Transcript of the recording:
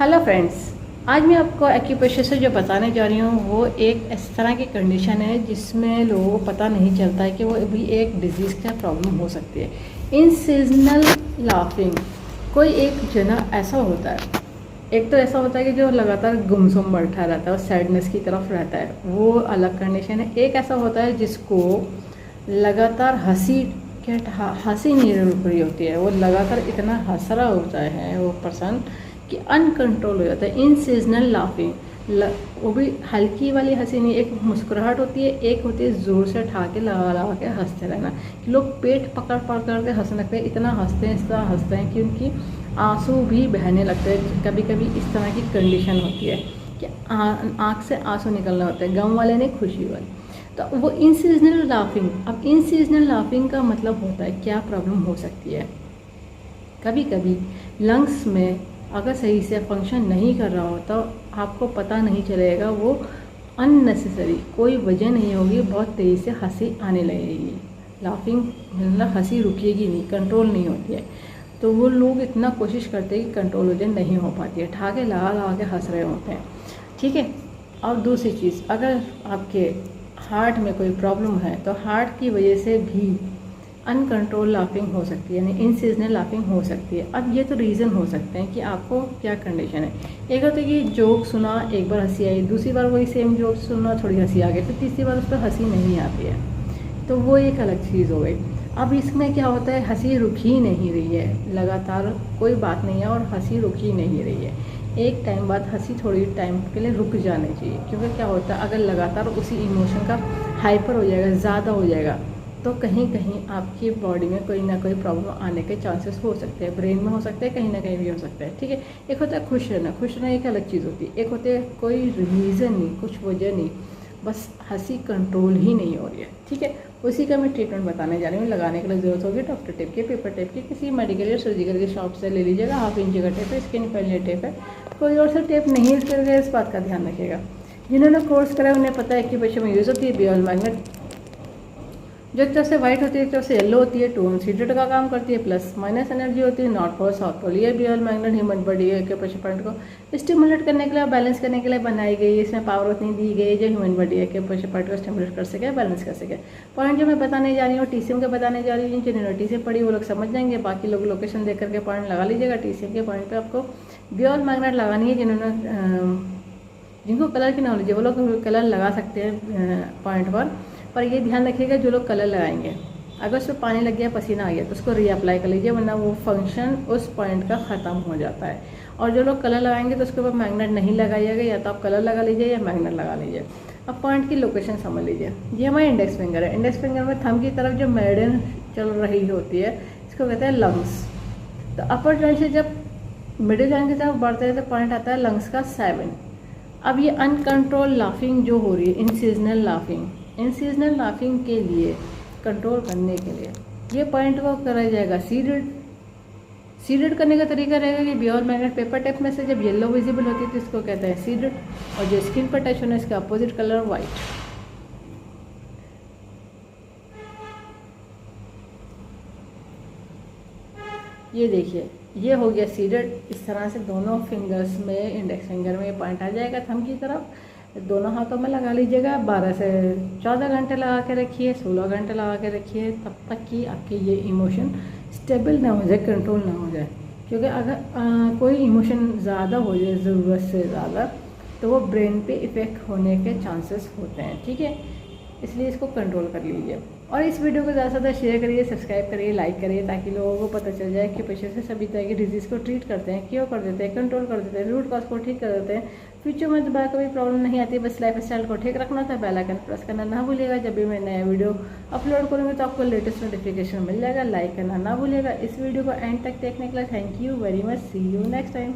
Hello friends, आज मैं आपको एक्यूप्रेशर से जो बताने जा रही हूँ वो एक इस तरह की कंडीशन है जिसमें लोगों को पता नहीं चलता है कि वो भी एक डिजीज़ का प्रॉब्लम हो सकती है। इन सीजनल लाफिंग कोई एक जना ऐसा होता है, एक तो ऐसा होता है कि जो लगातार गुमसुम बैठा रहता है और सैडनेस की तरफ रहता है, वो अलग कंडीशन है। एक ऐसा होता है जिसको लगातार हंसी नहीं रुक रही होती है, वो लगातार इतना हंस रहा होता है वो पर्सन कि अनकंट्रोल हो जाता है। इन सीजनल लाफिंग, वो भी हल्की वाली हंसी नहीं, एक मुस्कुराहट होती है, एक होती है ज़ोर से ठा के लगा के हंसते रहना। लोग पेट पकड़ पकड़ के हंसने लगते हैं, इतना हंसते हैं कि उनकी आंसू भी बहने लगते हैं। कभी कभी इस तरह की कंडीशन होती है कि आँख से आंसू निकलना होता है, गम वाले नहीं खुशी वाले। तो वो इन सीजनल लाफिंग, अब इन सीजनल लाफिंग का मतलब होता है क्या प्रॉब्लम हो सकती है। कभी कभी लंग्स में अगर सही से फंक्शन नहीं कर रहा हो तो आपको पता नहीं चलेगा, वो अननेसेसरी कोई वजह नहीं होगी, बहुत तेज़ी से हंसी आने लगेगी। लाफिंग मतलब हंसी रुकेगी नहीं, कंट्रोल नहीं होती है। तो वो लोग इतना कोशिश करते हैं कि कंट्रोल हो जाए, नहीं हो पाती है, ठाके लगा के हंस रहे होते हैं। ठीक है। और दूसरी चीज़, अगर आपके हार्ट में कोई प्रॉब्लम है तो हार्ट की वजह से भी अनकंट्रोल लाफिंग हो सकती है, यानी इन सीजनल लाफिंग हो सकती है। अब ये तो रीज़न हो सकते हैं कि आपको क्या कंडीशन है। एक होता है कि जोक सुना, एक बार हंसी आई, दूसरी बार वही सेम जोक सुना, थोड़ी हंसी आ गई, फिर तीसरी बार उस पर हंसी नहीं आती है, तो वो एक अलग चीज़ हो गई। अब इसमें क्या होता है, हंसी रुक ही नहीं रही है, लगातार कोई बात नहीं है और हंसी रुक ही नहीं रही है। एक टाइम बाद हंसी थोड़ी टाइम के लिए रुक जानी चाहिए, क्योंकि क्या होता है, अगर लगातार उसी इमोशन का हाइपर हो जाएगा, ज़्यादा हो जाएगा, तो कहीं कहीं आपकी बॉडी में कोई ना कोई प्रॉब्लम आने के चांसेस हो सकते हैं। ब्रेन में हो सकते हैं, कहीं ना कहीं भी हो सकता है। ठीक है। एक होता है खुश रहना एक अलग चीज़ होती है। एक होते है कोई रीज़न नहीं, कुछ वजह नहीं, बस हंसी कंट्रोल ही नहीं हो रही है। ठीक है। उसी का मैं ट्रीटमेंट बताने जा रही हूँ। लगाने के लिए ज़रूरत होगी डॉक्टर टेप की, पेपर टेप की, किसी मेडिकल या सर्जिकल की शॉप से ले लीजिएगा। 1/2 इंच का टेप है, स्किन फेलियर टेप है, कोई और सा टेप नहीं यूज़ करेगा, इस बात का ध्यान रखिएगा। जिन्होंने कोर्स करा उन्हें पता है कि बच्चे में यूज़ होती है बियॉल मैग्नेट, जो एक तरफ से वाइट होती है, एक तरफ से येलो होती है, टोन सीटेड का काम करती है, प्लस माइनस एनर्जी होती है, नॉर्थ पोल साउथ पोल। ये बियॉल मैग्नेट ह्यूमन बॉडी के प्रेशर पॉइंट को स्टिमुलेट करने के लिए, बैलेंस करने के लिए बनाई गई है। इसमें पावर उतनी दी गई है जो ह्यूमन बॉडी के प्रेशर पॉइंट को स्टिमुलेट कर सके, बैलेंस कर सके। पॉइंट जो मैं बताने जा रही हूँ TCM के बताने जा रही हूँ, जिन्होंने TCM पढ़ी वो लोग समझ जाएंगे, बाकी लोग लोकेशन देख करके पॉइंट लगा लीजिएगा। TCM के पॉइंट पर आपको बियॉल मैग्नेट लगानी है। जिनको कलर की नॉलेज है वो लोग कलर लगा सकते हैं पॉइंट पर ये ध्यान रखिएगा, जो लोग कलर लगाएंगे अगर उसमें पानी लग गया, पसीना आ गया, तो उसको रीअप्लाई कर लीजिए, वरना वो फंक्शन उस पॉइंट का ख़त्म हो जाता है। और जो लोग कलर लगाएंगे तो उसके ऊपर मैग्नेट नहीं लगाइएगा, या तो आप कलर लगा लीजिए या मैग्नेट लगा लीजिए। अब पॉइंट की लोकेशन समझ लीजिए। ये हमारी इंडेक्स फिंगर है। इंडेक्स फिंगर में थंब की तरफ जो मेरिडियन चल रही होती है, इसको कहते हैं लंग्स। तो अपर जॉइंट से जब मिडिल जॉइंट की तरफ बढ़ते हैं तो पॉइंट आता है लंग्स का 7। अब ये अनकंट्रोल लाफिंग जो हो रही है, इन सीजनल लाफिंग के लिए कंट्रोल करने के लिए ये पॉइंट को करा जाएगा सीडेड करने का तरीका रहेगा कि बियॉल मैग्नेट पेपर टेप में से जब येलो विजिबल होती है तो इसको कहते हैं सीडेड, और जो स्किन पर टच होना है इसका अपोजिट कलर वाइट। ये देखिए, ये हो गया सीडेड। इस तरह से दोनों फिंगर्स में, इंडेक्स फिंगर में ये पॉइंट आ जाएगा थंब की तरफ। दोनों हाथों में लगा लीजिएगा। 12 से 14 घंटे लगा के रखिए, 16 घंटे लगा के रखिए, तब तक कि आपके ये इमोशन स्टेबल ना हो जाए, कंट्रोल ना हो जाए। क्योंकि अगर कोई इमोशन ज़्यादा हो जाए ज़रूरत से ज़्यादा, तो वो ब्रेन पे इफ़ेक्ट होने के चांसेस होते हैं। ठीक है। इसलिए इसको कंट्रोल कर लीजिए। और इस वीडियो को ज़्यादा से ज़्यादा शेयर करिए, सब्सक्राइब करिए, लाइक करिए, ताकि लोगों को पता चल जाए कि पेशेंट से सभी तरह की डिजीज़ को ट्रीट करते हैं, क्योर कर देते हैं, कंट्रोल कर देते हैं, रूट कॉज को ठीक कर देते हैं। फ्यूचर में दोबारा कभी प्रॉब्लम नहीं आती। बस लाइफ स्टाइल को ठीक रखना था। बेल आइकन प्रेस करना ना भूलिएगा। जब भी मैं नया वीडियो अपलोड करूँगी तो आपको लेटेस्ट नोटिफिकेशन मिल जाएगा। लाइक करना ना भूलिएगा। इस वीडियो को एंड तक देखने के लिए thank you very much. See you next time.